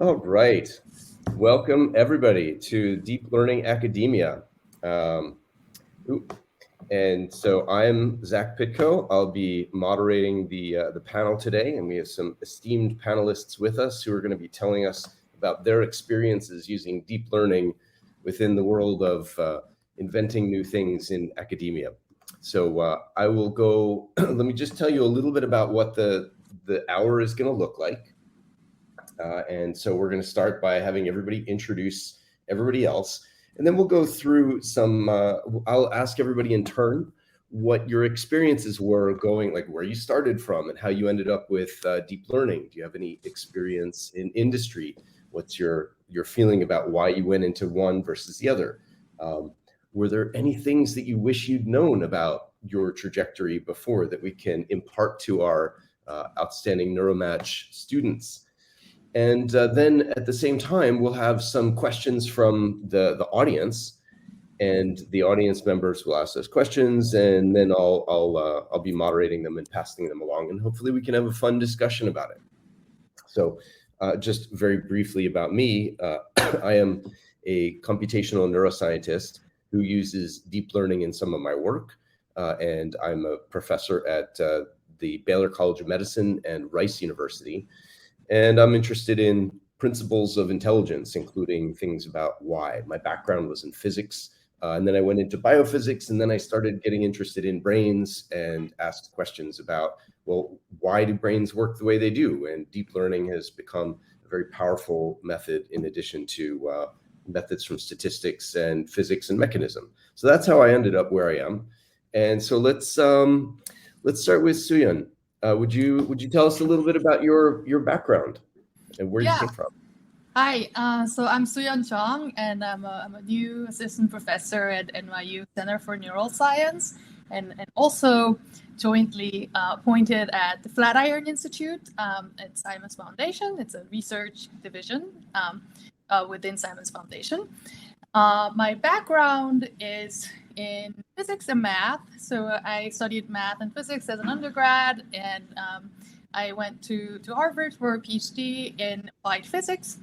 All right. Welcome, everybody, to Deep Learning Academia. Um, ooh, and so I'm Zach Pitko. I'll be moderating the panel today, and we have some esteemed panelists with us who are going to be telling us about their experiences using deep learning within the world of inventing new things in academia. So I will go. Let me just tell you a little bit about what the hour is going to look like. And so we're going to start by having everybody introduce everybody else. And then we'll go through some, I'll ask everybody in turn what your experiences were going, like where you started from and how you ended up with deep learning. Do you have any experience in industry? What's your feeling about why you went into one versus the other? Were there any things that you wish you'd known about your trajectory before that we can impart to our outstanding NeuroMatch students? And then at the same time, we'll have some questions from the audience, and the audience members will ask those questions, and then I'll be moderating them and passing them along, and hopefully we can have a fun discussion about it. So just very briefly about me, I am a computational neuroscientist who uses deep learning in some of my work, and I'm a professor at the Baylor College of Medicine and Rice University. And I'm interested in principles of intelligence, including things about why. My background was in physics, and then I went into biophysics, and then I started getting interested in brains and asked questions about, well, why do brains work the way they do? And deep learning has become a very powerful method in addition to methods from statistics and physics and mechanism. So that's how I ended up where I am. And so let's start with Suyun. Would you tell us a little bit about your background and where you came from? Hi, so I'm Suyeon Chong, and I'm a new assistant professor at NYU Center for Neuroscience, and also jointly appointed at the Flatiron Institute at Simons Foundation. It's a research division within Simons Foundation. My background is in physics and math. So I studied math and physics as an undergrad, and I went to Harvard for a PhD in applied physics.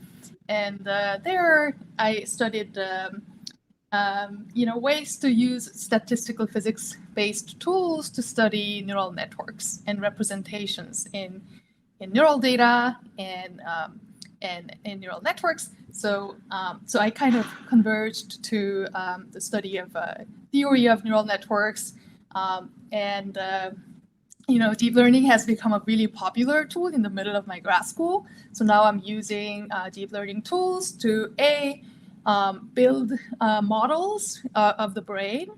And there I studied ways to use statistical physics-based tools to study neural networks and representations in neural data and in neural networks. So I kind of converged to the study of theory of neural networks, and deep learning has become a really popular tool in the middle of my grad school. So now I'm using deep learning tools to build models of the brain,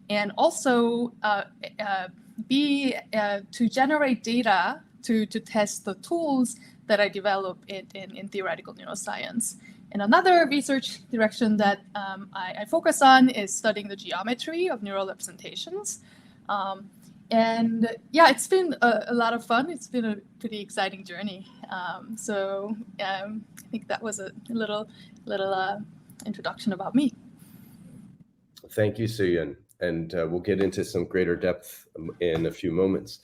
and also to generate data to test the tools that I develop in theoretical neuroscience. And another research direction that I focus on is studying the geometry of neural representations. And yeah, it's been a lot of fun. It's been a pretty exciting journey. So I think that was a little introduction about me. Thank you, Suyun. And we'll get into some greater depth in a few moments.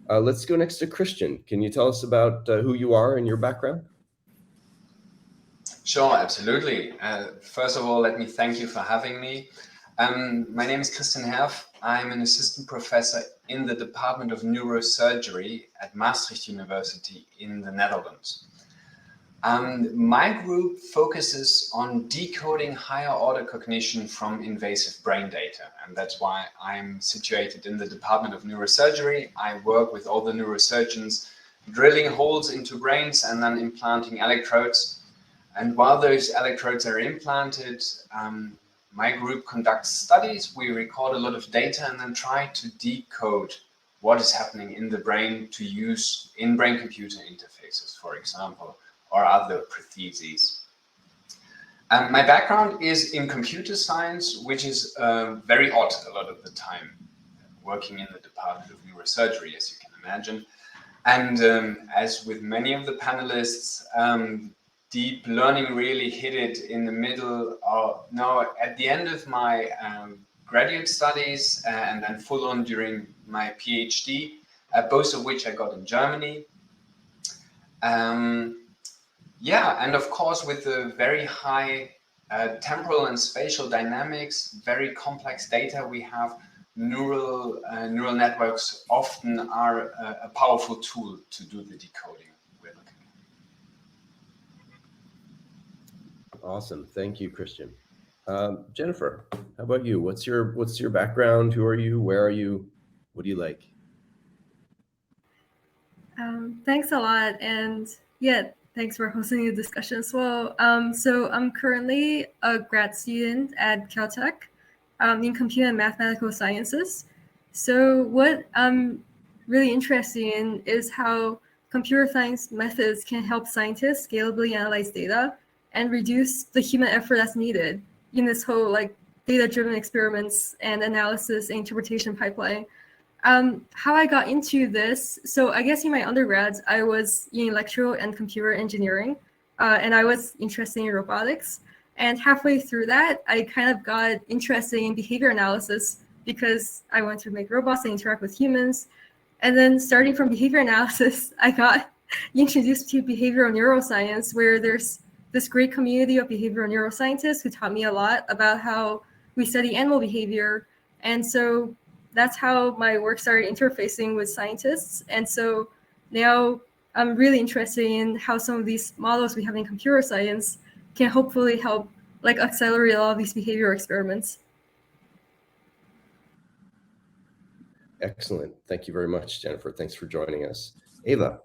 Let's go next to Christian. Can you tell us about who you are and your background? Sure, absolutely. First of all, let me thank you for having me. My name is Christian Herf. I'm an assistant professor in the Department of Neurosurgery at Maastricht University in the Netherlands. My group focuses on decoding higher order cognition from invasive brain data, and that's why I'm situated in the Department of Neurosurgery. I work with all the neurosurgeons drilling holes into brains and then implanting electrodes. And while those electrodes are implanted, my group conducts studies. We record a lot of data and then try to decode what is happening in the brain to use in brain-computer interfaces, for example, or other prostheses. My background is in computer science, which is very odd a lot of the time, working in the Department of Neurosurgery, as you can imagine. And as with many of the panelists, deep learning really hit it in the middle, at the end of my graduate studies, and then full on during my PhD, both of which I got in Germany. Yeah, and of course, with the very high temporal and spatial dynamics, very complex data we have, neural networks often are a powerful tool to do the decoding we're looking at. Awesome. Thank you, Christian. Jennifer, how about you? What's your background? Who are you? Where are you? What do you like? Thanks a lot, and yeah, thanks for hosting the discussion as well. So I'm currently a grad student at Caltech in computer and mathematical sciences. So what I'm really interested in is how computer science methods can help scientists scalably analyze data and reduce the human effort that's needed in this whole like data-driven experiments and analysis and interpretation pipeline. How I got into this, so I guess in my undergrads, I was in electrical and computer engineering, and I was interested in robotics. And halfway through that, I kind of got interested in behavior analysis because I wanted to make robots and interact with humans. And then starting from behavior analysis, I got introduced to behavioral neuroscience, where there's this great community of behavioral neuroscientists who taught me a lot about how we study animal behavior. And so that's how my work started interfacing with scientists. And so now I'm really interested in how some of these models we have in computer science can hopefully help like accelerate a lot of these behavioral experiments. Excellent. Thank you very much, Jennifer. Thanks for joining us. Ava,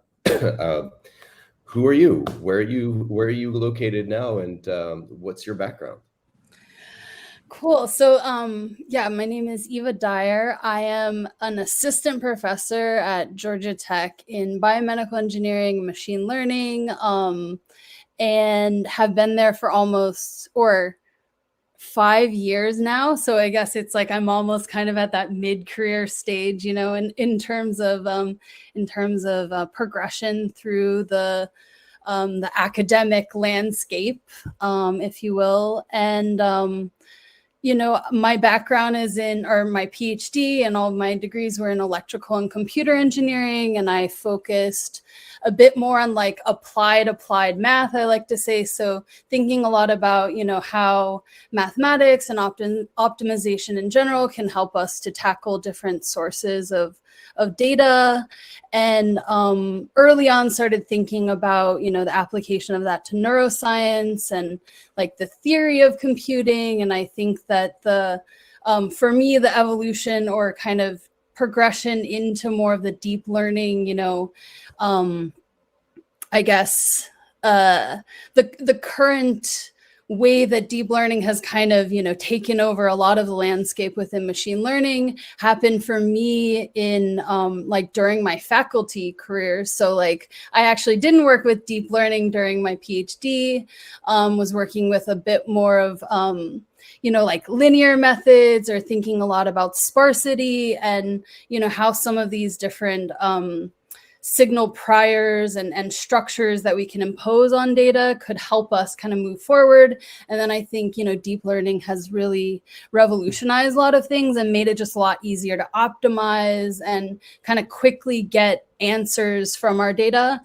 who are you? Where are you located now, and what's your background? Cool. So, yeah, my name is Eva Dyer. I am an assistant professor at Georgia Tech in biomedical engineering and machine learning, and have been there for almost 5 years now. So I guess it's like I'm almost kind of at that mid-career stage, you know, in terms of progression through the academic landscape, if you will, and you know, my background is my PhD and all of my degrees were in electrical and computer engineering. And I focused a bit more on like applied math, I like to say. So thinking a lot about, you know, how mathematics and optimization in general can help us to tackle different sources of data. And early on started thinking about, you know, the application of that to neuroscience and like the theory of computing. And I think that for me, the evolution or kind of progression into more of the deep learning, you know, I guess the current way that deep learning has kind of, you know, taken over a lot of the landscape within machine learning happened for me in like during my faculty career. So like I actually didn't work with deep learning during my PhD, was working with a bit more of, you know, like linear methods or thinking a lot about sparsity and, you know, how some of these different signal priors and structures that we can impose on data could help us kind of move forward. And then I think, you know, deep learning has really revolutionized a lot of things and made it just a lot easier to optimize and kind of quickly get answers from our data.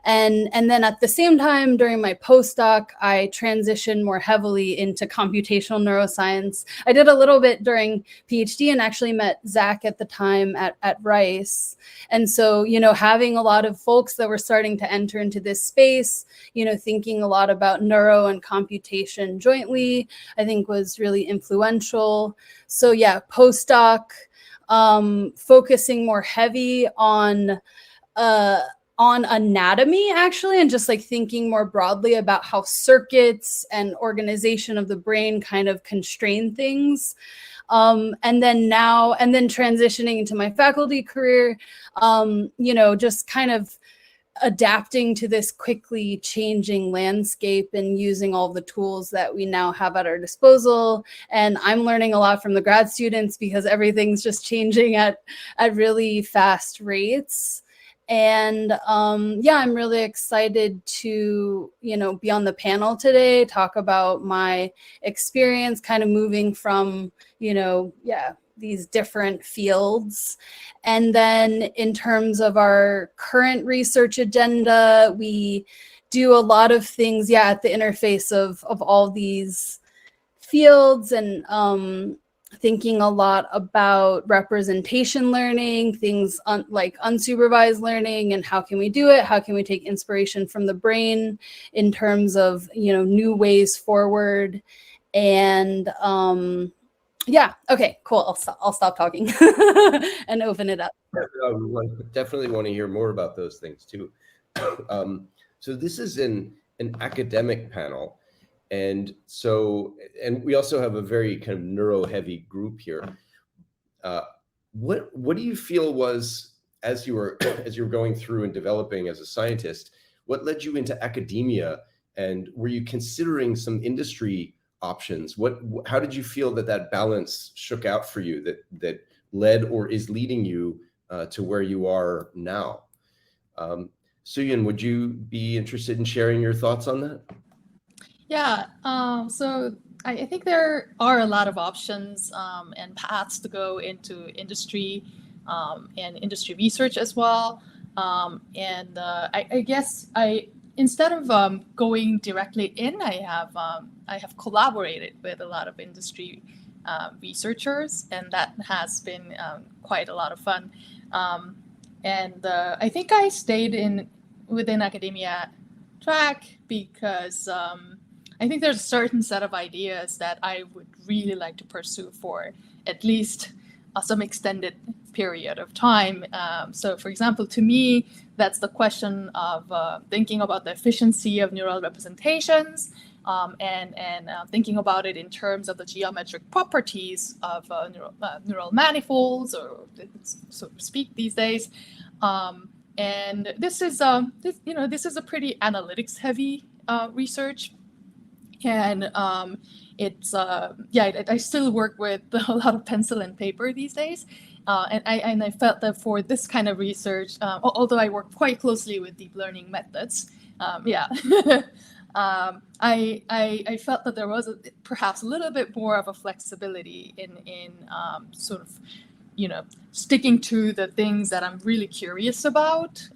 And then at the same time, during my postdoc, I transitioned more heavily into computational neuroscience. I did a little bit during PhD and actually met Zach at the time at Rice. And so, you know, having a lot of folks that were starting to enter into this space, you know, thinking a lot about neuro and computation jointly, I think was really influential. So yeah, postdoc, focusing more heavy on anatomy actually, and just like thinking more broadly about how circuits and organization of the brain kind of constrain things. And then transitioning into my faculty career, you know, just kind of adapting to this quickly changing landscape and using all the tools that we now have at our disposal. And I'm learning a lot from the grad students because everything's just changing at really fast rates. And yeah, I'm really excited to, you know, be on the panel today, talk about my experience kind of moving from, you know, these different fields. And then in terms of our current research agenda, we do a lot of things, at the interface of all these fields, and thinking a lot about representation learning, things like unsupervised learning, and how can we do it? How can we take inspiration from the brain in terms of, new ways forward? And okay, cool. I'll stop talking and open it up. Definitely want to hear more about those things too. So this is an academic panel. And we also have a very kind of neuro-heavy group here. What do you feel was, as you were going through and developing as a scientist, what led you into academia, and were you considering some industry options? How did you feel that balance shook out for you, that led or is leading you to where you are now? Soo-Yeon, would you be interested in sharing your thoughts on that? Yeah, so I think there are a lot of options and paths to go into industry and industry research as well. I guess instead of going directly in, I have collaborated with a lot of industry researchers, and that has been quite a lot of fun. I think I stayed within academia track because I think there's a certain set of ideas that I would really like to pursue for at least some extended period of time. So for example, to me, that's the question of thinking about the efficiency of neural representations and thinking about it in terms of the geometric properties of neural manifolds, or so to speak these days. And this is a pretty analytics heavy research. And I still work with a lot of pencil and paper these days, and I felt that for this kind of research, although I work quite closely with deep learning methods, I felt that there was perhaps a little bit more of a flexibility in sort of sticking to the things that I'm really curious about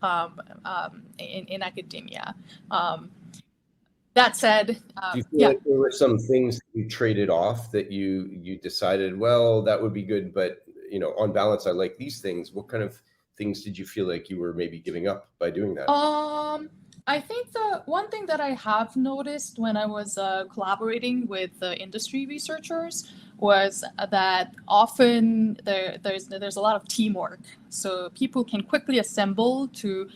in academia. That said, do you feel like there were some things you traded off that you decided, well, that would be good, but on balance, I like these things? What kind of things did you feel like you were maybe giving up by doing that? I think the one thing that I have noticed when I was collaborating with industry researchers was that often there's a lot of teamwork. So people can quickly assemble to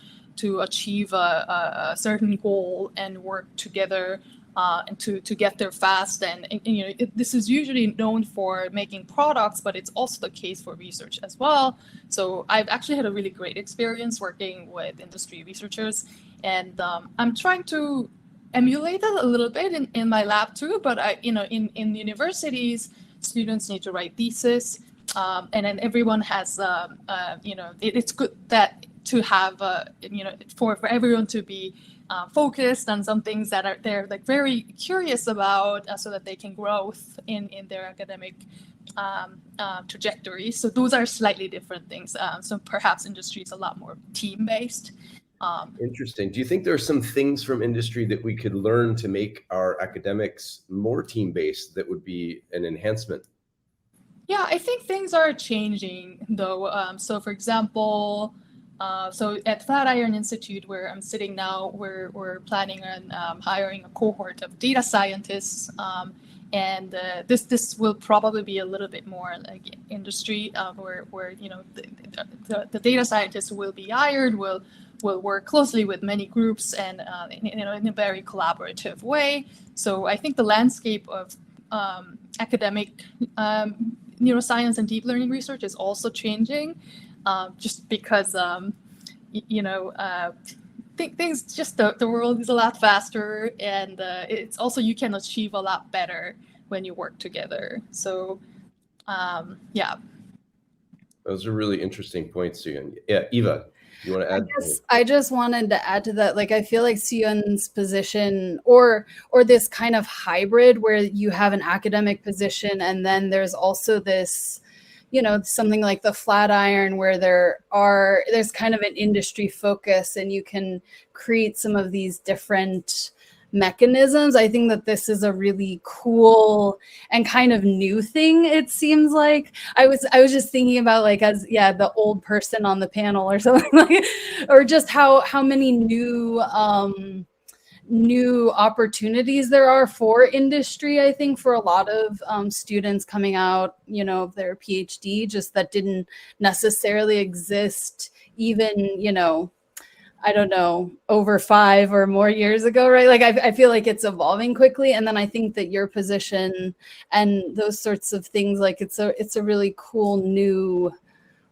achieve a certain goal and work together and to get there fast. And this is usually known for making products, but it's also the case for research as well. So I've actually had a really great experience working with industry researchers, and I'm trying to emulate that a little bit in my lab too. But in universities, students need to write thesis, and then everyone has it's good that to have for everyone to be focused on some things that they're like very curious about, so that they can grow in their academic trajectory. So those are slightly different things. So perhaps industry is a lot more team-based. Interesting. Do you think there are some things from industry that we could learn to make our academics more team-based that would be an enhancement? Yeah, I think things are changing though. So for example, so at Flatiron Institute, where I'm sitting now, we're planning on hiring a cohort of data scientists, and this will probably be a little bit more like industry, where the data scientists will be hired, will work closely with many groups and in a very collaborative way. So I think the landscape of academic neuroscience and deep learning research is also changing. Just because, things just the world is a lot faster, and it's also you can achieve a lot better when you work together. So, yeah. Those are really interesting points, Soo-Yeon. Yeah, Eva, you want to add? I just wanted to add to that. Like, I feel like Soo-Yeon's position, or this kind of hybrid where you have an academic position, and then there's also this something like the Flatiron, where there's kind of an industry focus and you can create some of these different mechanisms. I think that this is a really cool and kind of new thing. It seems like I was just thinking about, like, as the old person on the panel or something, like, or just how many new opportunities there are for industry. I think for a lot of students coming out, of their PhD, just that didn't necessarily exist even, I don't know, over 5 or more years ago, right? Like, I feel like it's evolving quickly. And then I think that your position and those sorts of things, like, it's a really cool new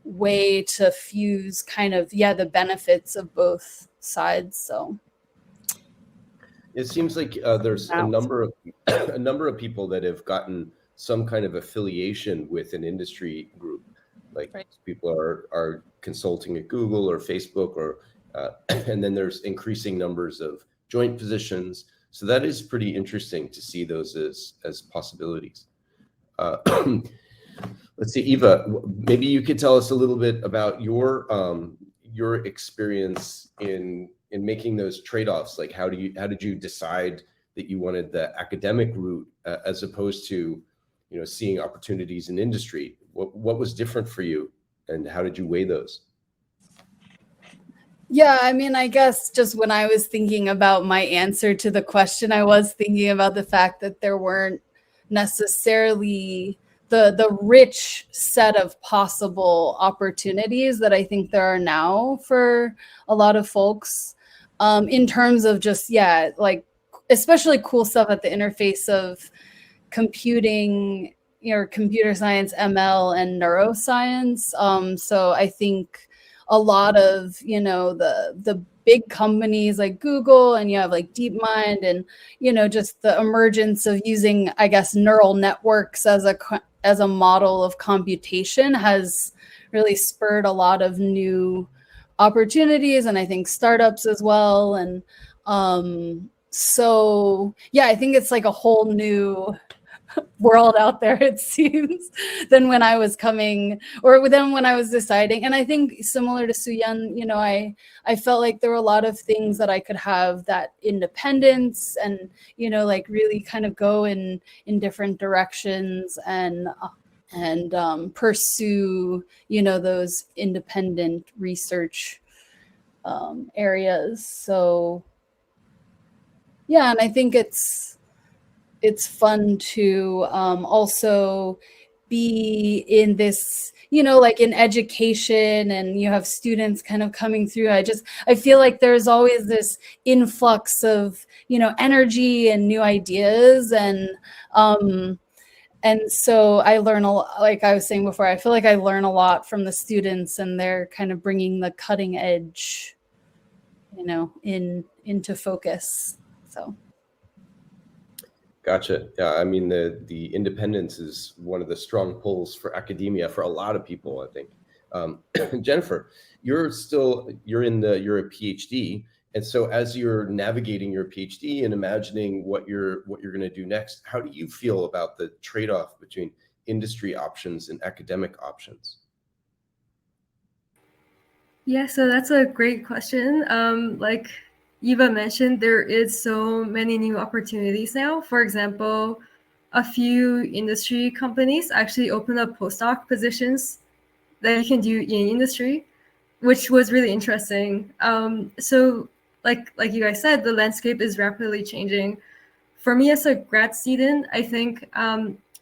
way to fuse kind of, the benefits of both sides. So it seems like there's a number of people that have gotten some kind of affiliation with an industry group. Like, Right. people are consulting at Google or Facebook, or and then there's increasing numbers of joint positions. So that is pretty interesting to see those as possibilities. Let's see, Eva, maybe you could tell us a little bit about your experience in making those trade-offs. Like, how did you decide that you wanted the academic route as opposed to, seeing opportunities in industry? What was different for you, and how did you weigh those? Yeah, I mean, I guess just when I was thinking about my answer to the question, I was thinking about the fact that there weren't necessarily the rich set of possible opportunities that I think there are now for a lot of folks, in terms of just, like, especially cool stuff at the interface of computing, computer science, ML, and neuroscience. So I think a lot of, the big companies like Google, and you have like DeepMind, and, just the emergence of using, I guess, neural networks as a model of computation has really spurred a lot of new opportunities, and I think startups as well. And so, I think it's like a whole new world out there, it seems, than when I was coming, or then when I was deciding. And I think similar to Suyan, I felt like there were a lot of things that I could have that independence and, like, really kind of go in different directions and pursue, those independent research areas. So, and I think it's fun to also be in this, like, in education, and you have students kind of coming through. I feel like there's always this influx of, energy and new ideas. And so I learn a lot, like I was saying before, I feel like I learn a lot from the students, and they're kind of bringing the cutting edge, into focus. So. Gotcha. Yeah, I mean, the independence is one of the strong pulls for academia for a lot of people, I think. Jennifer, you're a PhD, and so as you're navigating your PhD and imagining what you're going to do next, how do you feel about the trade-off between industry options and academic options? Yeah, so that's a great question. Like Eva mentioned, there is so many new opportunities now. For example, a few industry companies actually open up postdoc positions that you can do in industry, which was really interesting. So like you guys said, the landscape is rapidly changing. For me as a grad student, I think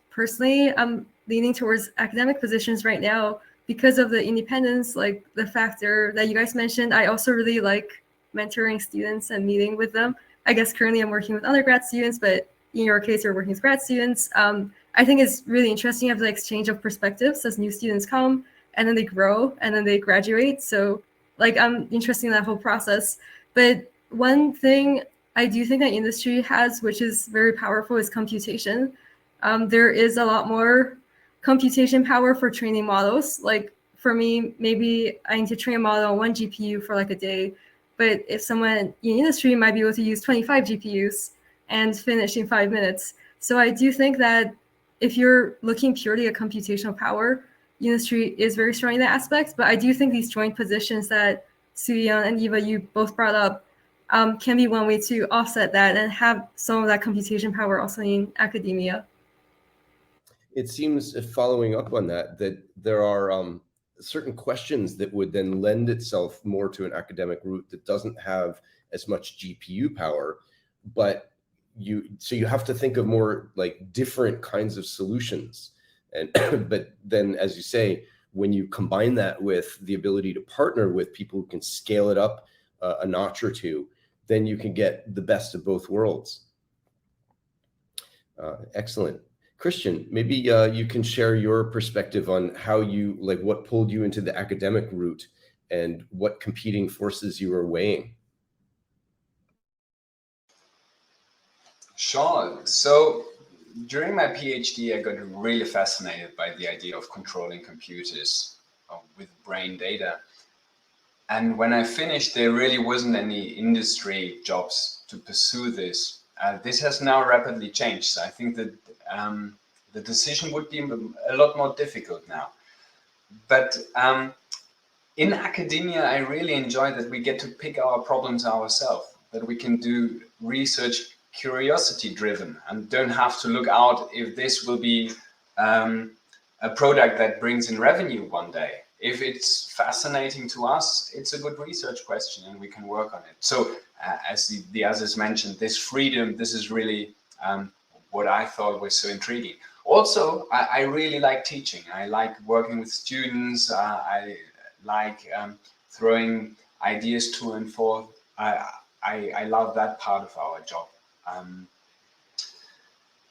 personally, I'm leaning towards academic positions right now because of the independence, like the factor that you guys mentioned. I also really like mentoring students and meeting with them. I guess currently I'm working with undergrad students, but in your case, you're working with grad students. I think it's really interesting to have the exchange of perspectives as new students come, and then they grow, and then they graduate. So like, I'm interested in that whole process. But one thing I do think that industry has, which is very powerful, is computation. There is a lot more computation power for training models. Like for me, maybe I need to train a model on 1 GPU for like a day, but if someone in industry might be able to use 25 GPUs and finish in 5 minutes. So I do think that if you're looking purely at computational power, industry is very strong in that aspect, but I do think these joint positions that Soo-yeon and Eva, you both brought up, can be one way to offset that and have some of that computation power also in academia. It seems, following up on that, that there are certain questions that would then lend itself more to an academic route that doesn't have as much GPU power, but you have to think of more like different kinds of solutions. And but then, as you say, when you combine that with the ability to partner with people who can scale it up a notch or two, then you can get the best of both worlds. Excellent. Christian, maybe you can share your perspective on how you, like, what pulled you into the academic route and what competing forces you were weighing. Sure. So during my PhD, I got really fascinated by the idea of controlling computers with brain data. And when I finished, there really wasn't any industry jobs to pursue this. This has now rapidly changed. So I think that the decision would be a lot more difficult now. But in academia, I really enjoy that we get to pick our problems ourselves, that we can do research curiosity driven and don't have to look out if this will be a product that brings in revenue one day. If it's fascinating to us, it's a good research question and we can work on it. So as the others mentioned, this freedom, this is really what I thought was so intriguing. Also, I really like teaching. I like working with students. I like throwing ideas to and forth. I love that part of our job.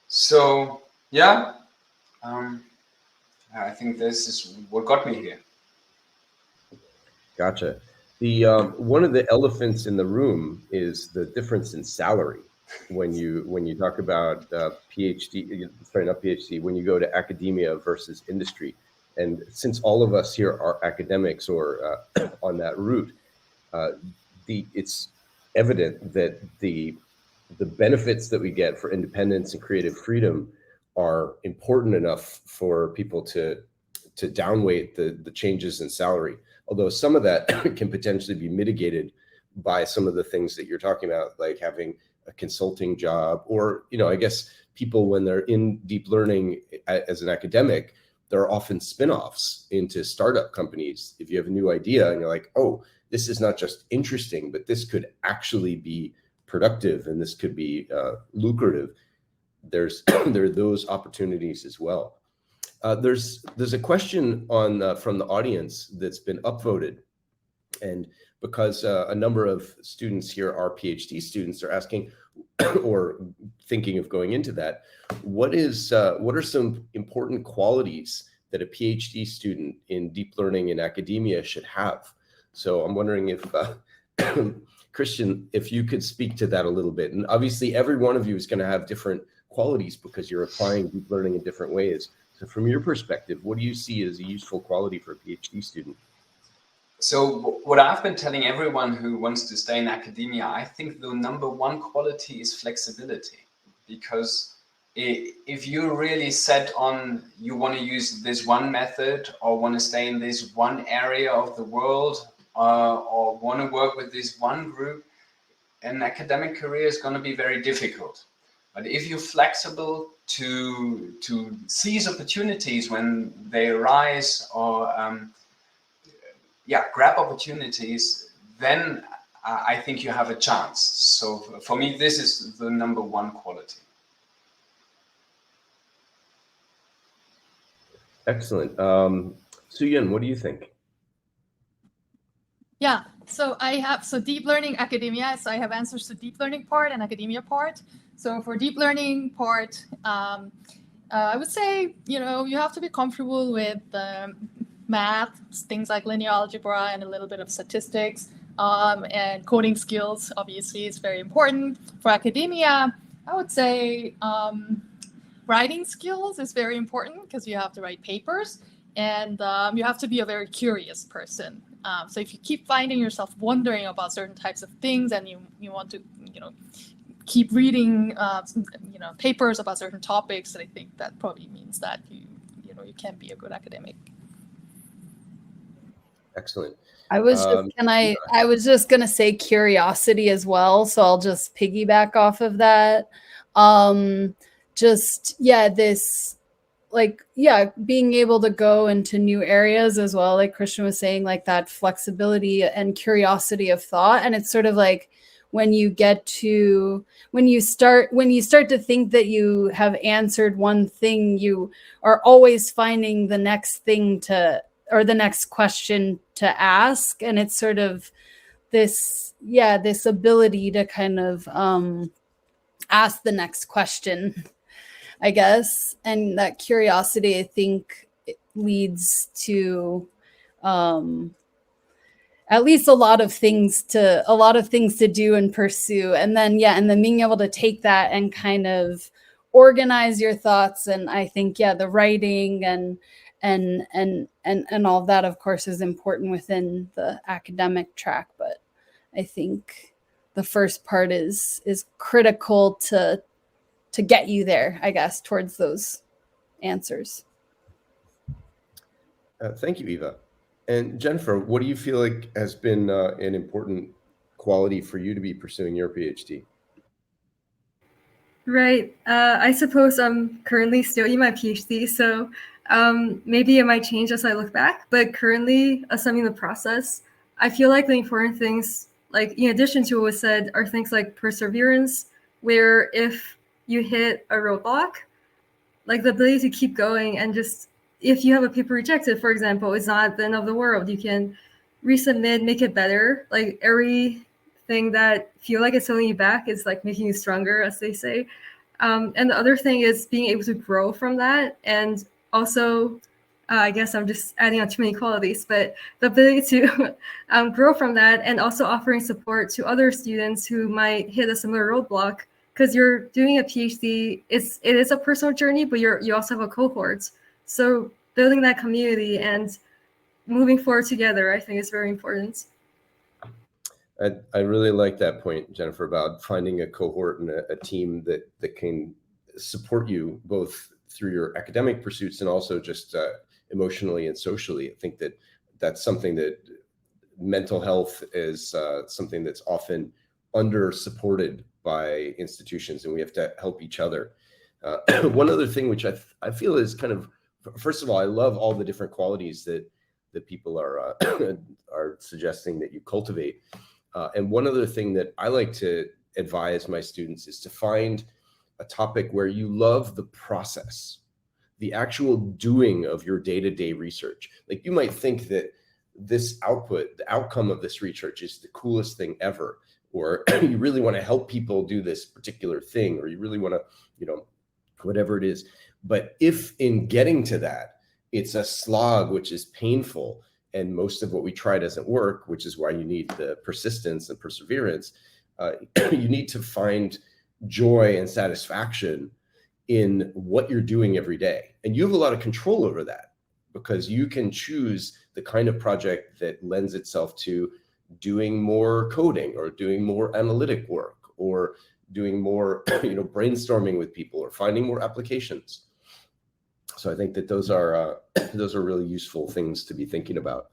So yeah, I think this is what got me here. Gotcha. The one of the elephants in the room is the difference in salary when you talk about PhD, sorry, not PhD, when you go to academia versus industry. And since all of us here are academics or on that route, it's evident that the benefits that we get for independence and creative freedom are important enough for people to downweight the changes in salary. Although some of that can potentially be mitigated by some of the things that you're talking about, like having a consulting job, or, I guess people, when they're in deep learning as an academic, there are often spin-offs into startup companies. If you have a new idea and you're like, oh, this is not just interesting, but this could actually be productive and this could be lucrative, there are those opportunities as well. There's a question on from the audience that's been upvoted, and because a number of students here are PhD students, are asking or thinking of going into that, what are some important qualities that a PhD student in deep learning in academia should have? So I'm wondering if Christian, if you could speak to that a little bit. And obviously every one of you is going to have different qualities because you're applying deep learning in different ways. So from your perspective, what do you see as a useful quality for a PhD student? So what I've been telling everyone who wants to stay in academia, I think the number one quality is flexibility. Because if you're really set on you want to use this one method or want to stay in this one area of the world or want to work with this one group, an academic career is going to be very difficult. But if you're flexible to seize opportunities when they arise or grab opportunities, then I think you have a chance. So for me, this is the number one quality. Excellent. Soo-yeon, what do you think? Yeah, so deep learning academia, so I have answers to deep learning part and academia part. So for deep learning part, I would say, you have to be comfortable with math, things like linear algebra and a little bit of statistics, and coding skills, obviously, is very important. For academia, I would say writing skills is very important because you have to write papers, and you have to be a very curious person. So if you keep finding yourself wondering about certain types of things and you want to, keep reading, papers about certain topics, I think that probably means that you can be a good academic. Excellent. I was just I was just gonna say curiosity as well, so I'll just piggyback off of that. This being able to go into new areas as well, like Christian was saying, like that flexibility and curiosity of thought. And it's sort of like when you start to think that you have answered one thing, you are always finding the next thing or the next question to ask. And it's sort of this ability to kind of ask the next question, I guess. And that curiosity, I think, leads to at least a lot of things to do and pursue. And then being able to take that and kind of organize your thoughts. And I think, the writing and all of that, of course, is important within the academic track. But I think the first part is critical to get you there, I guess, towards those answers. Thank you, Eva. And Jennifer, what do you feel like has been an important quality for you to be pursuing your PhD? Right. I suppose I'm currently still in my PhD, so maybe it might change as I look back. But currently, as I'm in the process, I feel like the important things, like in addition to what was said, are things like perseverance, where if you hit a roadblock, like the ability to keep going, and just if you have a paper rejected, for example, it's not the end of the world. You can resubmit, make it better. Like everything that feel like it's holding you back is like making you stronger, as they say. And the other thing is being able to grow from that. And also, I guess I'm just adding on too many qualities, but the ability to grow from that, and also offering support to other students who might hit a similar roadblock. Because you're doing a PhD, it is a personal journey, but you also have a cohort. So building that community and moving forward together, I think, is very important. I really like that point, Jennifer, about finding a cohort and a team that can support you both through your academic pursuits and also just emotionally and socially. I think that's something that mental health is something that's often under supported by institutions, and we have to help each other. One other thing which I feel is kind of, first of all, I love all the different qualities that people are suggesting that you cultivate. And one other thing that I like to advise my students is to find a topic where you love the process, the actual doing of your day-to-day research. Like you might think that this output, the outcome of this research is the coolest thing ever, or you really want to help people do this particular thing, or you really want to, whatever it is. But if in getting to that, it's a slog, which is painful, and most of what we try doesn't work, which is why you need the persistence and perseverance, you need to find joy and satisfaction in what you're doing every day. And you have a lot of control over that, because you can choose the kind of project that lends itself to doing more coding, or doing more analytic work, or doing more brainstorming with people, or finding more applications. So I think that those are really useful things to be thinking about.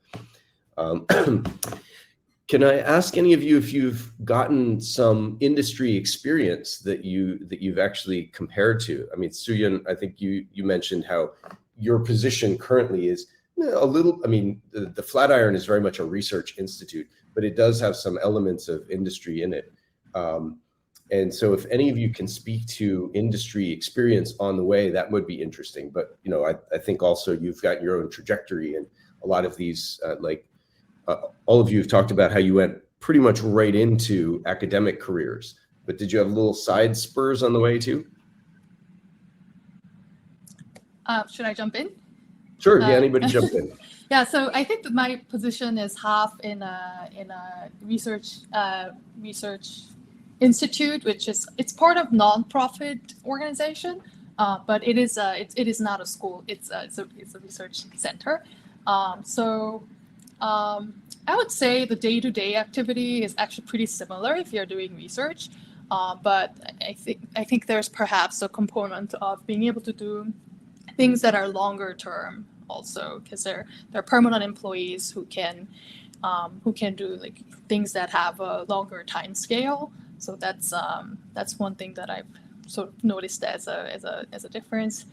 Can I ask any of you if you've gotten some industry experience that you've actually compared to? I mean, Suyeon, I think you mentioned how your position currently is a little. I mean, the Flatiron is very much a research institute, but it does have some elements of industry in it. And so if any of you can speak to industry experience on the way, that would be interesting. But, I think also you've got your own trajectory, and a lot of these, all of you have talked about how you went pretty much right into academic careers. But did you have little side spurs on the way too? Should I jump in? Sure, yeah, anybody jump in. Yeah, so I think that my position is half in a research institute, which it's part of nonprofit organization, but it is not a school. It's a research center. So I would say the day-to-day activity is actually pretty similar if you're doing research, but I think there's perhaps a component of being able to do things that are longer term, also, because they're permanent employees who can do like things that have a longer time scale. So that's one thing that I've sort of noticed as a difference.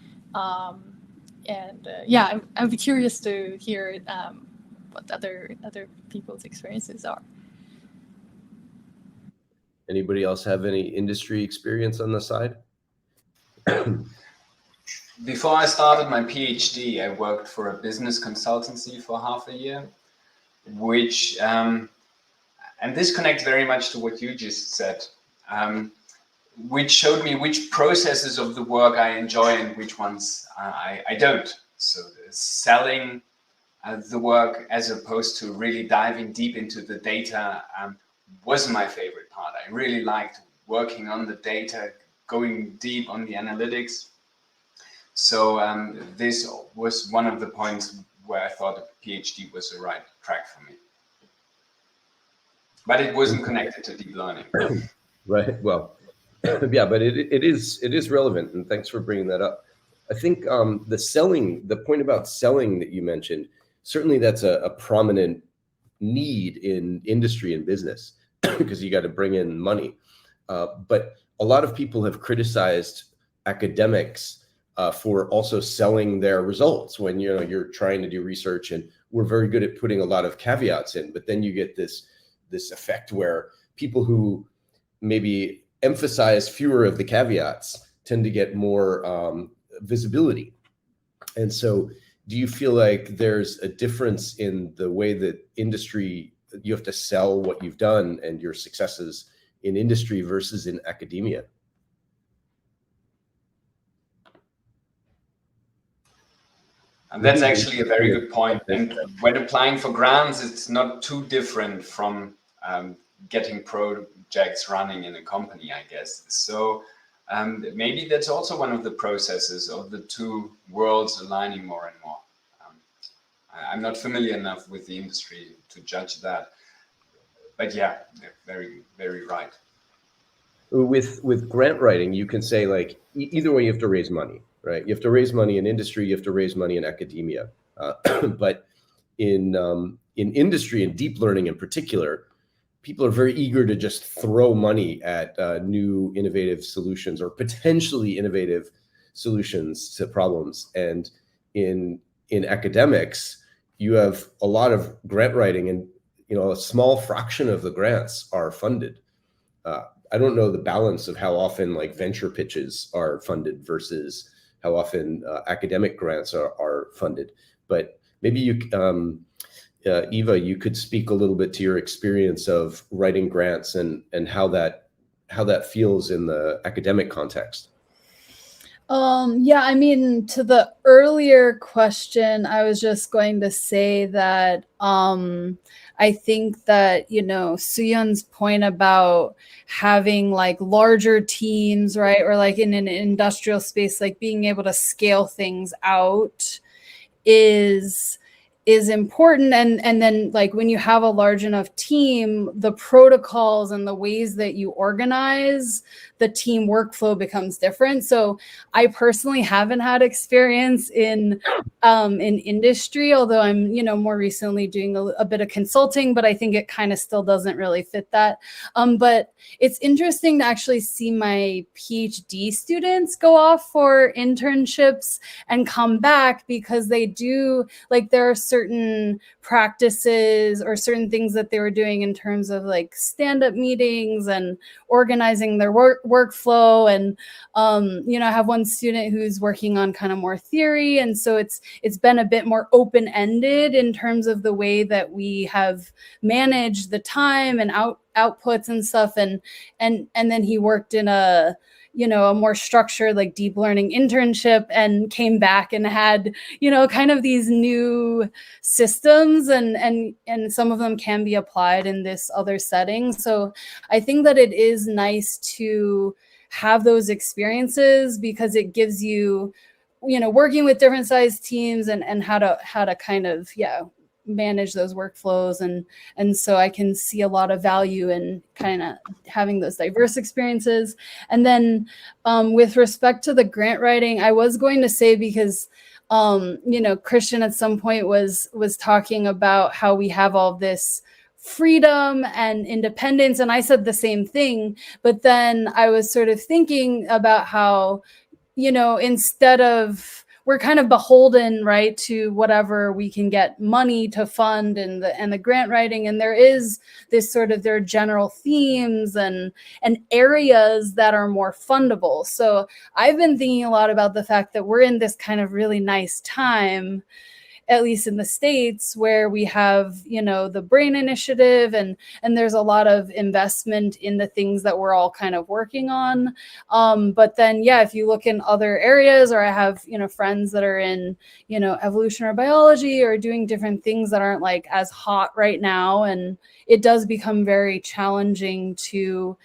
Yeah, I'd be curious to hear what other people's experiences are. Anybody else have any industry experience on the side? Before I started my PhD, I worked for a business consultancy for half a year, which, and this connects very much to what you just said, which showed me which processes of the work I enjoy and which ones I don't. So selling the work as opposed to really diving deep into the data was my favorite part. I really liked working on the data, going deep on the analytics. So this was one of the points where I thought a PhD was the right track for me. But it wasn't connected to deep learning. Right. Well, yeah, but it is relevant, and thanks for bringing that up. I think the point about selling that you mentioned, certainly that's a prominent need in industry and business because you got to bring in money. But a lot of people have criticized academics for also selling their results when you're trying to do research, and we're very good at putting a lot of caveats in, but then you get this effect where people who maybe emphasize fewer of the caveats tend to get more visibility. And so do you feel like there's a difference in the way that industry, you have to sell what you've done and your successes in industry versus in academia? And that's actually a very good point. And when applying for grants, it's not too different from getting projects running in a company, I guess. So maybe that's also one of the processes of the two worlds aligning more and more. I'm not familiar enough with the industry to judge that. But yeah, very, very right. With grant writing, you can say like either way you have to raise money, right? You have to raise money in industry, you have to raise money in academia. But in industry and deep learning in particular, people are very eager to just throw money at new innovative solutions or potentially innovative solutions to problems. And in academics, you have a lot of grant writing, and a small fraction of the grants are funded. I don't know the balance of how often like venture pitches are funded versus how often academic grants are funded. But maybe you, Eva, you could speak a little bit to your experience of writing grants and how that feels in the academic context. Yeah, I mean, to the earlier question, I was just going to say that I think that, Suyun's point about having like larger teams, right? Or like in an industrial space, like being able to scale things out is important. And then like when you have a large enough team, the protocols and the ways that you organize the team workflow becomes different. So I personally haven't had experience in industry, although I'm, more recently doing a bit of consulting, but I think it kind of still doesn't really fit that. But it's interesting to actually see my PhD students go off for internships and come back because they do, like, there are certain practices or certain things that they were doing in terms of like stand-up meetings and organizing their workflow. And, I have one student who's working on kind of more theory. And so it's been a bit more open-ended in terms of the way that we have managed the time and outputs and stuff. And then he worked in a more structured, like deep learning internship and came back and had, kind of these new systems and some of them can be applied in this other setting. So I think that it is nice to have those experiences because it gives you, working with different size teams and how to kind of, manage those workflows. And so I can see a lot of value in kind of having those diverse experiences. And then with respect to the grant writing, I was going to say, because You know, Christian at some point was talking about how we have all this freedom and independence, and I said the same thing, but then I was sort of thinking about how, you know, instead of, we're kind of beholden, right, to whatever we can get money to fund and the grant writing, and there is this sort of, there are general themes and areas that are more fundable. So I've been thinking a lot about the fact that we're in this kind of really nice time, at least in the States, where we have, you know, the BRAIN initiative, and there's a lot of investment in the things that we're all kind of working on. But then, yeah, if you look in other areas, or I have, you know, friends that are in, you know, evolutionary biology or doing different things that aren't like as hot right now. And it does become very challenging to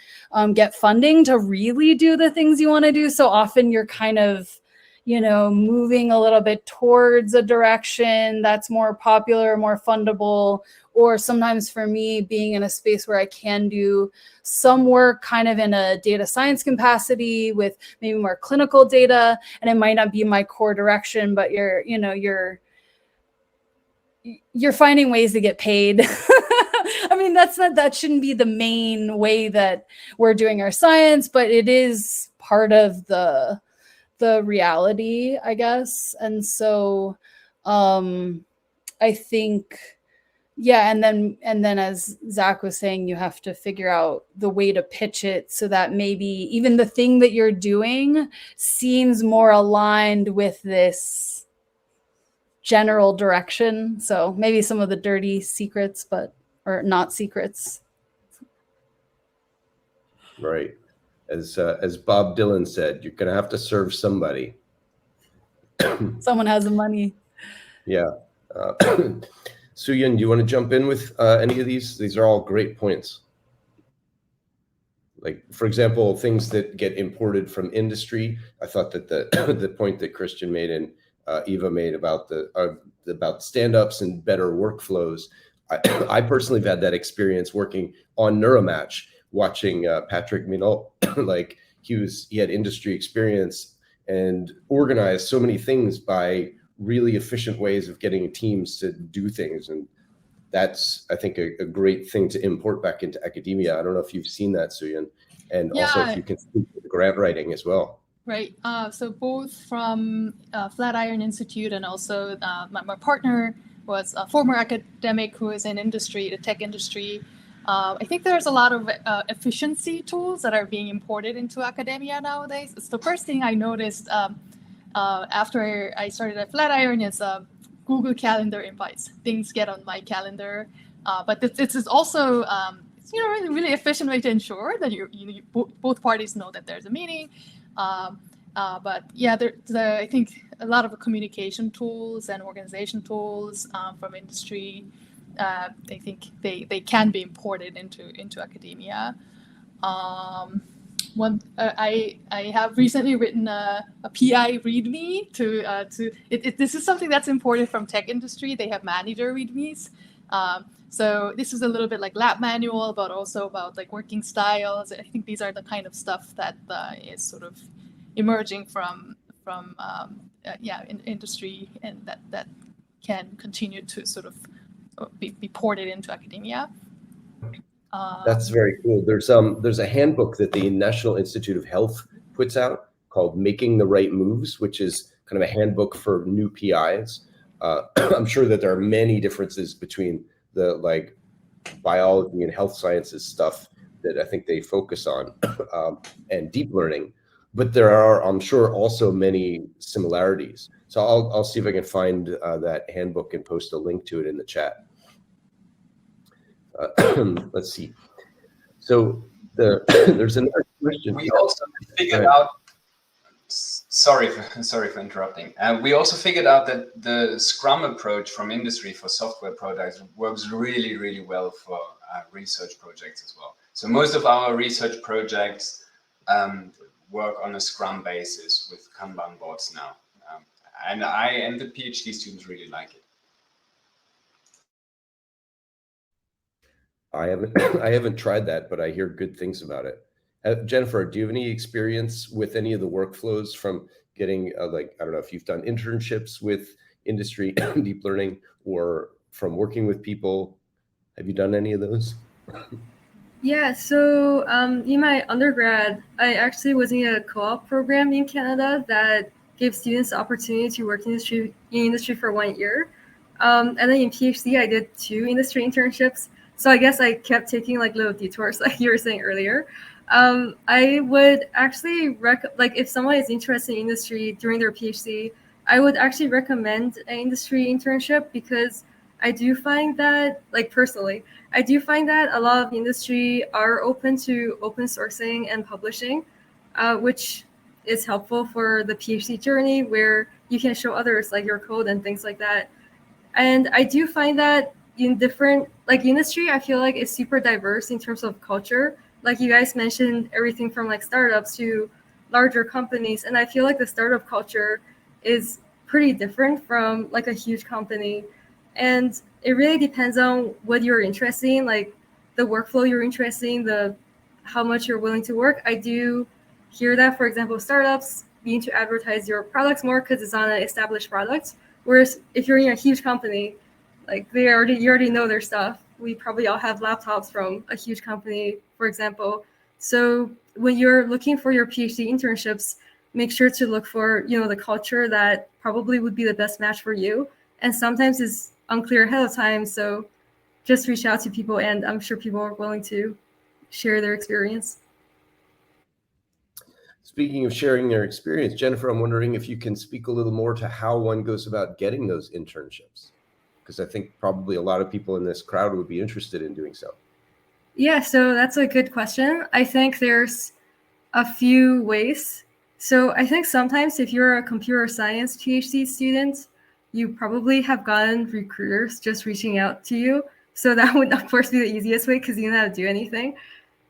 get funding to really do the things you want to do. So often you're kind of, you know, moving a little bit towards a direction that's more popular, more fundable, or sometimes for me, being in a space where I can do some work kind of in a data science capacity with maybe more clinical data, and it might not be my core direction, but you're, you know, you're finding ways to get paid. I mean, that shouldn't be the main way that we're doing our science, but it is part of the reality, I guess. And so I think, yeah, and then as Zach was saying, you have to figure out the way to pitch it so that maybe even the thing that you're doing seems more aligned with this general direction. So maybe some of the dirty secrets, but, or not secrets. Right. As Bob Dylan said, you're going to have to serve somebody. Someone has the money. Yeah. Suyun, do you want to jump in with any of these? These are all great points. Like, for example, things that get imported from industry. I thought that the point that Christian made and Eva made about about stand-ups and better workflows. I personally have had that experience working on Neuromatch, watching Patrick Minot. Like, he had industry experience and organized so many things by really efficient ways of getting teams to do things. And that's, I think, a great thing to import back into academia. I don't know if you've seen that, Suyun, and also if you can speak to the grant writing as well. Right. So both from Flatiron Institute and also my partner was a former academic who is in industry, the tech industry. I think there's a lot of efficiency tools that are being imported into academia nowadays. It's the first thing I noticed after I started at Flatiron is Google Calendar invites. Things get on my calendar, but it's also really, really efficient way to ensure that both parties know that there's a meeting. But yeah, I think a lot of communication tools and organization tools from industry, I think they can be imported into academia. I have recently written a PI README this is something that's imported from tech industry. They have manager READMEs. So this is a little bit like lab manual, but also about like working styles. I think these are the kind of stuff that is sort of emerging from in industry, and that can continue to sort of be ported into academia. That's very cool. There's a handbook that the National Institute of Health puts out called Making the Right Moves, which is kind of a handbook for new PIs. I'm sure that there are many differences between the like biology and health sciences stuff that I think they focus on and deep learning, but there are, I'm sure, also many similarities. So I'll see if I can find that handbook and post a link to it in the chat. Let's see. So there's another question. We also figured out. Sorry for interrupting. We also figured out that the Scrum approach from industry for software products works really, really well for research projects as well. So most of our research projects work on a Scrum basis with Kanban boards now, and the PhD students really like it. I haven't tried that, but I hear good things about it. Jennifer, do you have any experience with any of the workflows from getting like, I don't know if you've done internships with industry deep learning or from working with people. Have you done any of those? Yeah, so in my undergrad, I actually was in a co-op program in Canada that gave students the opportunity to work in industry for 1 year. And then in PhD, I did 2 industry internships. So I guess I kept taking like little detours, like you were saying earlier. I would actually like if someone is interested in industry during their PhD, I would actually recommend an industry internship, because I do find that, like personally, I do find that a lot of industry are open to open sourcing and publishing, which is helpful for the PhD journey, where you can show others like your code and things like that. And I do find that in different, like industry, I feel like it's super diverse in terms of culture. Like you guys mentioned, everything from like startups to larger companies. And I feel like the startup culture is pretty different from like a huge company. And it really depends on what you're interested in, like the workflow you're interested in, the how much you're willing to work. I do hear that, for example, startups need to advertise your products more because it's on an established product. Whereas if you're in a huge company, like you already know their stuff. We probably all have laptops from a huge company, for example. So when you're looking for your PhD internships, make sure to look for, you know, the culture that probably would be the best match for you. And sometimes it's unclear ahead of time. So just reach out to people, and I'm sure people are willing to share their experience. Speaking of sharing their experience, Jennifer, I'm wondering if you can speak a little more to how one goes about getting those internships, because I think probably a lot of people in this crowd would be interested in doing so. Yeah, so that's a good question. I think there's a few ways. So I think sometimes if you're a computer science PhD student, you probably have gotten recruiters just reaching out to you. So that would, of course, be the easiest way because you don't have to do anything.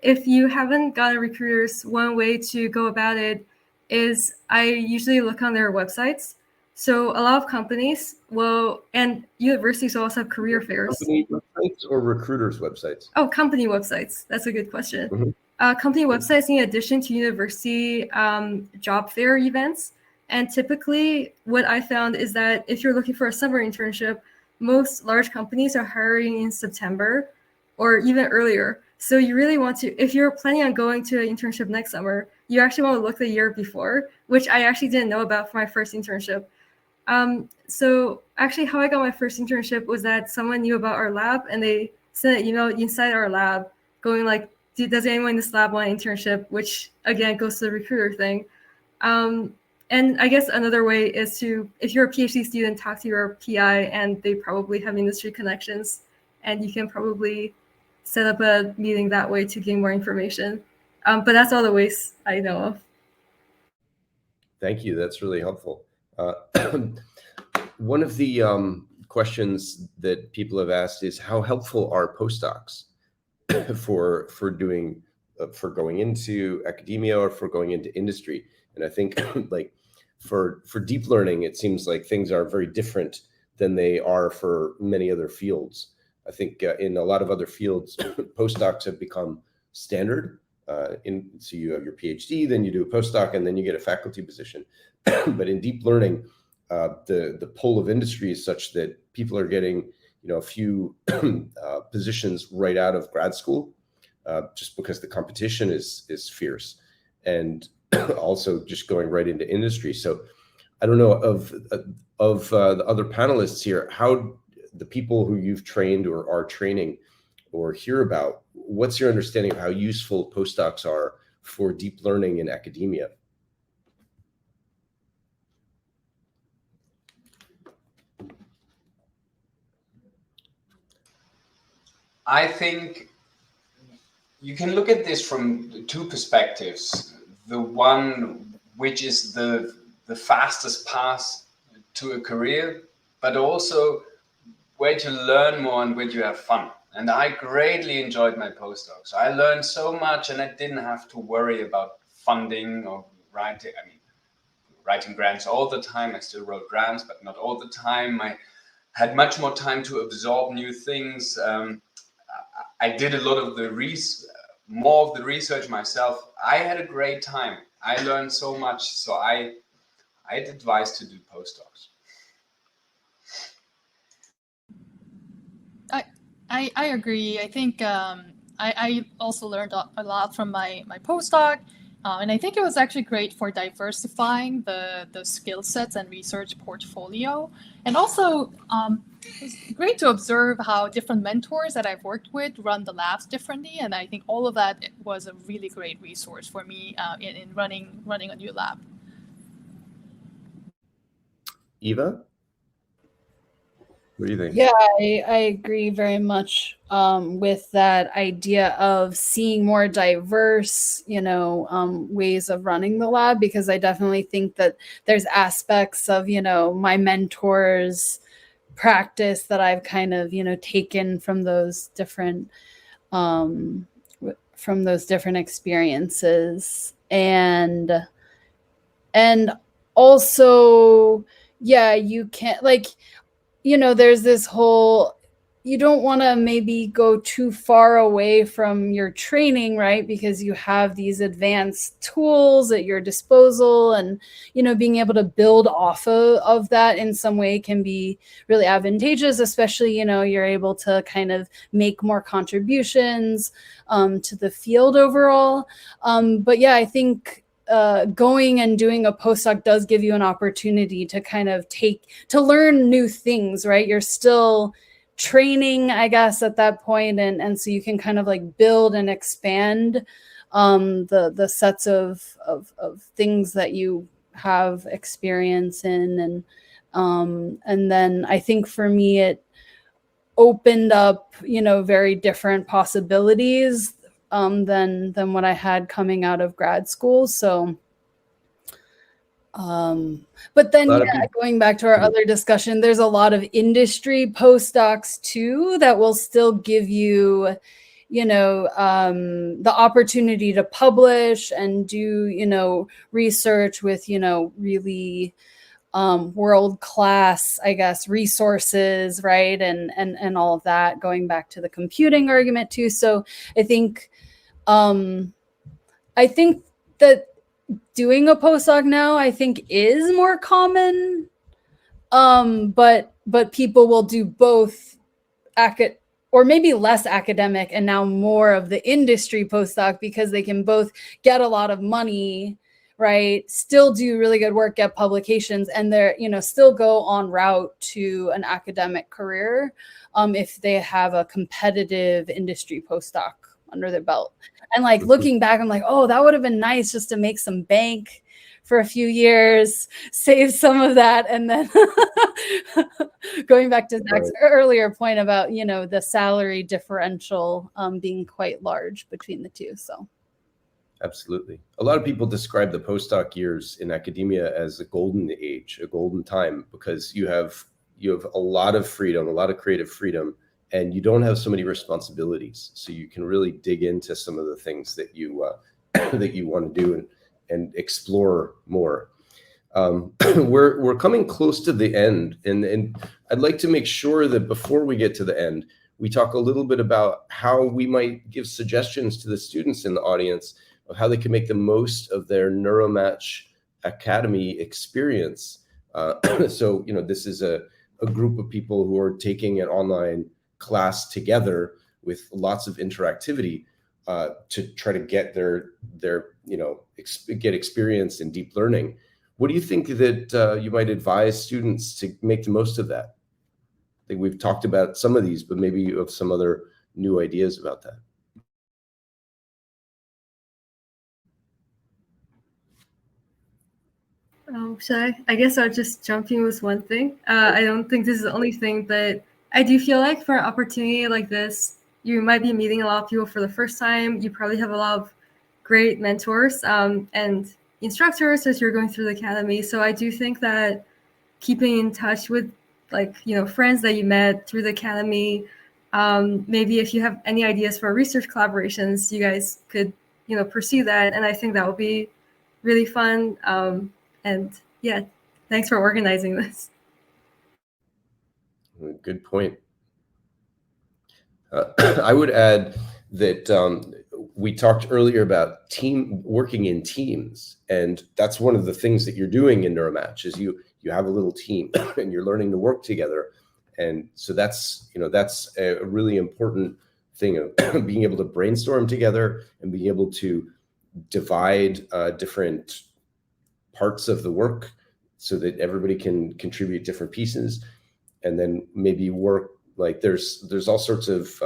If you haven't gotten recruiters, one way to go about it is I usually look on their websites. So a lot of companies will, and universities also have career fairs. Company websites or recruiters' websites? Oh, company websites. That's a good question. Mm-hmm. Company websites in addition to university job fair events. And typically what I found is that if you're looking for a summer internship, most large companies are hiring in September or even earlier. So you really want to, if you're planning on going to an internship next summer, you actually want to look the year before, which I actually didn't know about for my first internship. So actually how I got my first internship was that someone knew about our lab and they sent an email inside our lab going like, does anyone in this lab want an internship? Which again goes to the recruiter thing. And I guess another way is to, if you're a PhD student, talk to your PI and they probably have industry connections and you can probably set up a meeting that way to gain more information. But that's all the ways I know of. Thank you. That's really helpful. One of the questions that people have asked is how helpful are postdocs for doing for going into academia or for going into industry? And I think like for deep learning, it seems like things are very different than they are for many other fields. I think in a lot of other fields, postdocs have become standard. So you have your PhD, then you do a postdoc, and then you get a faculty position. But in deep learning, the pull of industry is such that people are getting, a few positions right out of grad school, just because the competition is fierce, and also just going right into industry. So I don't know of the other panelists here, how the people who you've trained or are training or hear about, what's your understanding of how useful postdocs are for deep learning in academia? I think you can look at this from 2 perspectives. The one which is the fastest path to a career, but also where to learn more and where you have fun. And I greatly enjoyed my postdocs. I learned so much and I didn't have to worry about funding or writing grants all the time. I still wrote grants, but not all the time. I had much more time to absorb new things. I did a lot of more of the research myself. I had a great time. I learned so much. So I I'd advise to do postdocs. I agree. I think I also learned a lot from my postdoc, and I think it was actually great for diversifying the skill sets and research portfolio, and also it's great to observe how different mentors that I've worked with run the labs differently, and I think all of that was a really great resource for me in running a new lab. Eva? What do you think? Yeah, I agree very much with that idea of seeing more diverse, ways of running the lab, because I definitely think that there's aspects of, my mentors' practice that I've kind of, taken from those different experiences. And also, yeah, you can't there's this whole, you don't want to maybe go too far away from your training, right? Because you have these advanced tools at your disposal, and, being able to build off of that in some way can be really advantageous, especially, you're able to kind of make more contributions to the field overall. But yeah, I think going and doing a postdoc does give you an opportunity to kind of to learn new things, right? You're still training, I guess, at that point. And so you can kind of like build and expand the sets of things that you have experience in. And then I think for me, it opened up, very different possibilities than what I had coming out of grad school. So, but then going back to our other discussion, there's a lot of industry postdocs too that will still give you, the opportunity to publish and do, research with, really world-class, I guess, resources, right? And all of that, going back to the computing argument too. So I think that doing a postdoc now, I think, is more common. But people will do both or maybe less academic and now more of the industry postdoc, because they can both get a lot of money, right? Still do really good work, get publications, and they're, still go en route to an academic career if they have a competitive industry postdoc under their belt. And like looking back, I'm like, oh, that would have been nice just to make some bank for a few years, save some of that. And then going back to Zach's earlier point about, the salary differential being quite large between the two. So. Absolutely. A lot of people describe the postdoc years in academia as a golden age, a golden time, because you have a lot of freedom, a lot of creative freedom, and you don't have so many responsibilities. So you can really dig into some of the things that you that you want to do and explore more. We're coming close to the end, and I'd like to make sure that before we get to the end, we talk a little bit about how we might give suggestions to the students in the audience of how they can make the most of their NeuroMatch Academy experience. So, this is a group of people who are taking an online class together with lots of interactivity to try to get get experience in deep learning. What do you think that you might advise students to make the most of that? I think we've talked about some of these, but maybe you have some other new ideas about that. I guess I'll just jump in with one thing. I don't think this is the only thing, but I do feel like for an opportunity like this, you might be meeting a lot of people for the first time. You probably have a lot of great mentors and instructors as you're going through the academy. So I do think that keeping in touch with friends that you met through the academy, maybe if you have any ideas for research collaborations, you guys could pursue that. And I think that would be really fun. And yeah, thanks for organizing this. Good point. I would add that we talked earlier about working in teams, and that's one of the things that you're doing in NeuroMatch is you have a little team and you're learning to work together. And so that's a really important thing of being able to brainstorm together and being able to divide different parts of the work so that everybody can contribute different pieces, and then maybe work like there's all sorts of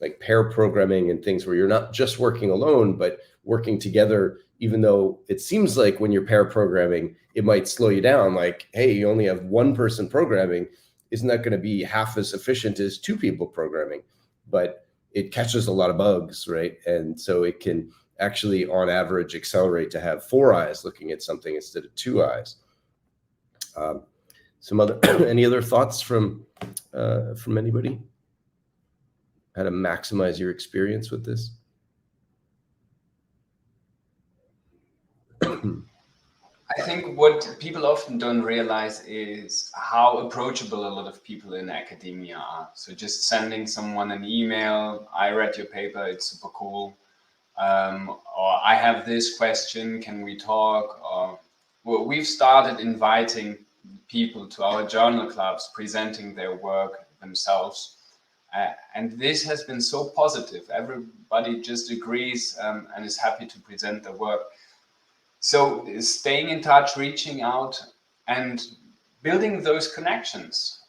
like pair programming and things where you're not just working alone, but working together, even though it seems like when you're pair programming, it might slow you down. Like, hey, you only have one person programming. Isn't that going to be half as efficient as two people programming? But it catches a lot of bugs, right? And so it can actually, on average, accelerate to have 4 eyes looking at something instead of 2 eyes. Any other thoughts from anybody? How to maximize your experience with this? I think what people often don't realize is how approachable a lot of people in academia are. So just sending someone an email, I read your paper, it's super cool. Or I have this question, can we talk? Or well, we've started inviting people to our journal clubs, presenting their work themselves. And this has been so positive. Everybody just agrees and is happy to present their work. So staying in touch, reaching out and building those connections.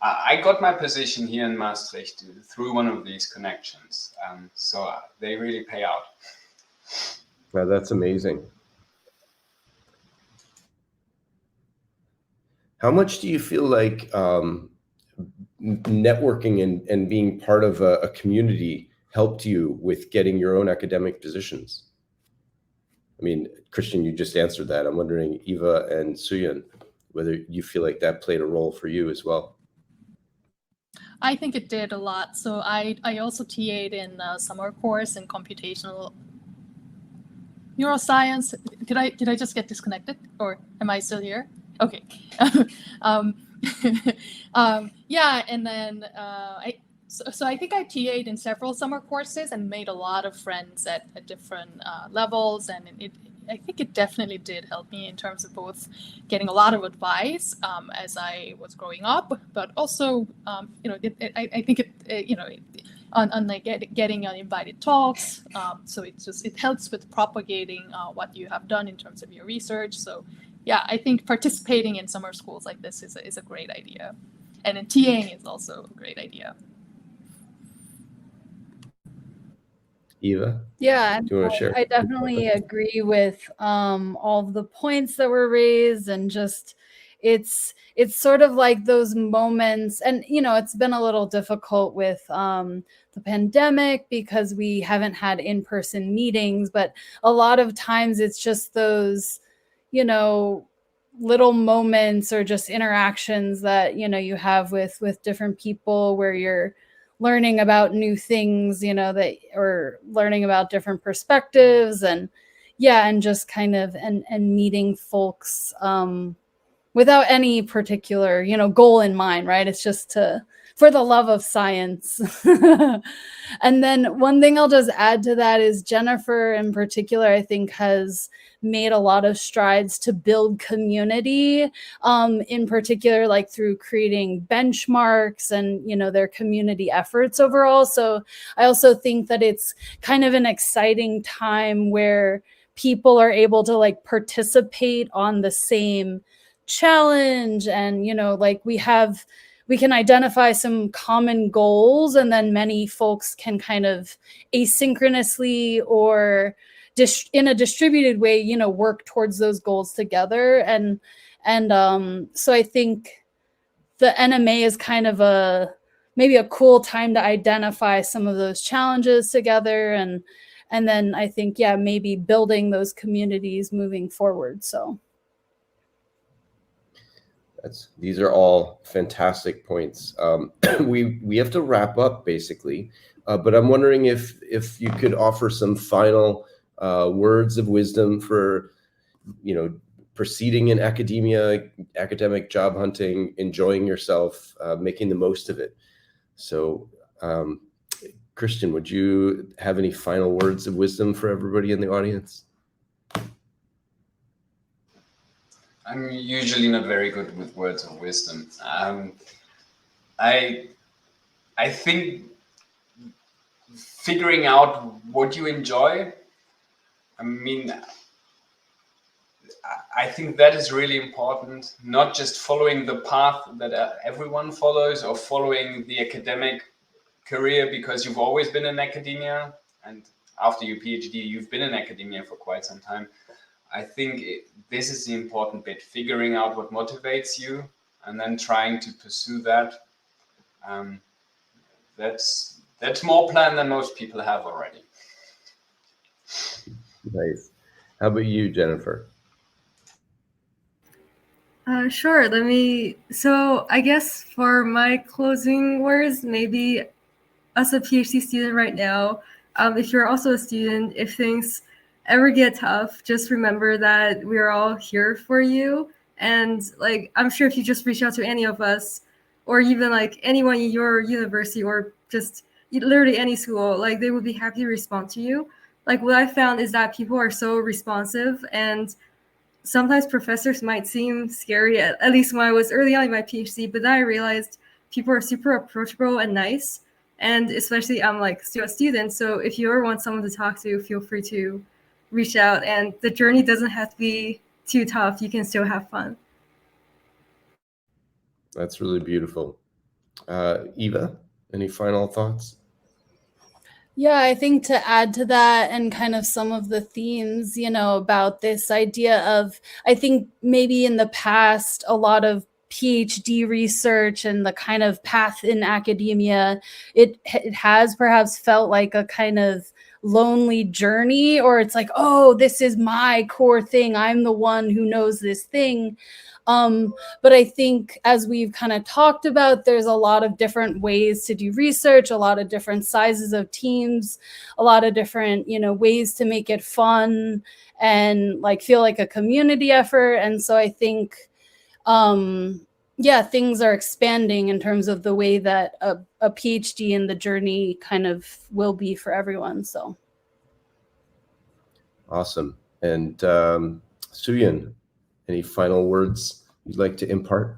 I got my position here in Maastricht through one of these connections. So they really pay out. Wow, that's amazing. How much do you feel like networking and being part of a community helped you with getting your own academic positions? I mean, Christian, you just answered that. I'm wondering, Eva and Suyan, whether you feel like that played a role for you as well. I think it did a lot. So I also TA'd in a summer course in computational neuroscience. Did I just get disconnected, or am I still here? Okay. Yeah, and then so I think I TA'd in several summer courses and made a lot of friends at different levels, and I think it definitely did help me in terms of both getting a lot of advice as I was growing up, but also I think on like getting invited talks. So it helps with propagating what you have done in terms of your research. So yeah, I think participating in summer schools like this is a great idea, and then TAing is also a great idea. Eva? Yeah, Do you want to share? I definitely agree with all of the points that were raised, and just it's sort of like those moments, and it's been a little difficult with the pandemic because we haven't had in-person meetings, but a lot of times it's just those little moments or just interactions that you have with different people where you're learning about new things, or learning about different perspectives, and just kind of and meeting folks without any particular goal in mind, right? It's just for the love of science. And then one thing I'll just add to that is Jennifer in particular, I think, has made a lot of strides to build community, in particular, like through creating benchmarks and, their community efforts overall. So I also think that it's kind of an exciting time where people are able to like participate on the same challenge, and, we can identify some common goals, and then many folks can kind of asynchronously or in a distributed way, work towards those goals together. And so I think the NMA is kind of maybe a cool time to identify some of those challenges together. And then I think, maybe building those communities moving forward. So. These are all fantastic points. We have to wrap up basically, but I'm wondering if you could offer some final words of wisdom for proceeding in academia, academic job hunting, enjoying yourself, making the most of it. So Christian, would you have any final words of wisdom for everybody in the audience? I'm usually not very good with words of wisdom. I think figuring out what you enjoy, I mean, I think that is really important, not just following the path that everyone follows or following the academic career because you've always been in academia and after your PhD, you've been in academia for quite some time. I think this is the important bit, figuring out what motivates you and then trying to pursue that. That's more plan than most people have already. Nice. How about you, Jennifer? Sure. So I guess for my closing words, maybe as a PhD student right now, if you're also a student, if things ever get tough, just remember that we're all here for you. And like, I'm sure if you just reach out to any of us, or even like anyone in your university, or just literally any school, like they would be happy to respond to you. Like what I found is that people are so responsive, and sometimes professors might seem scary, at least when I was early on in my PhD, but then I realized people are super approachable and nice. And especially I'm like still a student, so if you ever want someone to talk to, feel free to reach out. And the journey doesn't have to be too tough. You can still have fun. That's really beautiful. Eva, any final thoughts? Yeah, I think to add to that and kind of some of the themes, about this idea of, I think maybe in the past, a lot of PhD research and the kind of path in academia, it has perhaps felt like a kind of lonely journey, or it's like, oh, this is my core thing. I'm the one who knows this thing. But I think as we've kind of talked about, there's a lot of different ways to do research, a lot of different sizes of teams, a lot of different, ways to make it fun and like feel like a community effort. And so I think, things are expanding in terms of the way that a PhD and the journey kind of will be for everyone. So. Awesome. And Suyan, any final words you'd like to impart?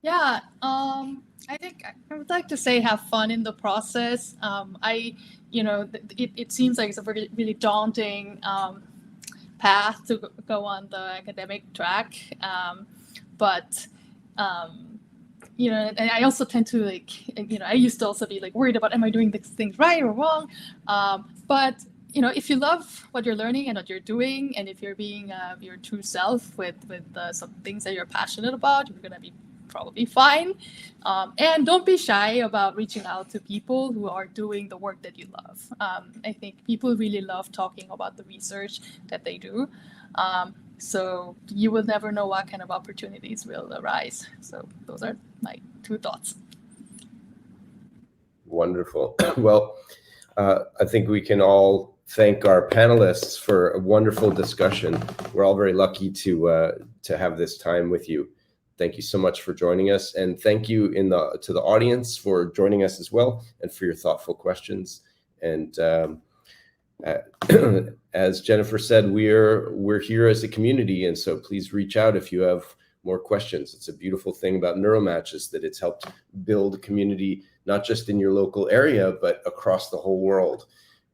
Yeah, I think I would like to say have fun in the process. It seems like it's a really, really daunting path to go on the academic track. And I also tend to I used to also be like worried about, am I doing these things right or wrong? But if you love what you're learning and what you're doing, and if you're being your true self with some things that you're passionate about, you're gonna be probably fine. And don't be shy about reaching out to people who are doing the work that you love. I think people really love talking about the research that they do. So you will never know what kind of opportunities will arise. So those are my 2 thoughts. Wonderful. Well, I think we can all thank our panelists for a wonderful discussion. We're all very lucky to have this time with you. Thank you so much for joining us, and thank you to the audience for joining us as well, and for your thoughtful questions. And as Jennifer said, we're here as a community, and so please reach out if you have more questions. It's a beautiful thing about NeuroMatch is that it's helped build a community not just in your local area, but across the whole world.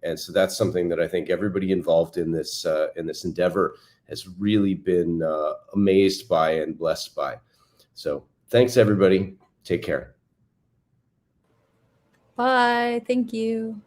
And so that's something that I think everybody involved in this endeavor has really been amazed by and blessed by. So thanks, everybody. Take care. Bye. Thank you.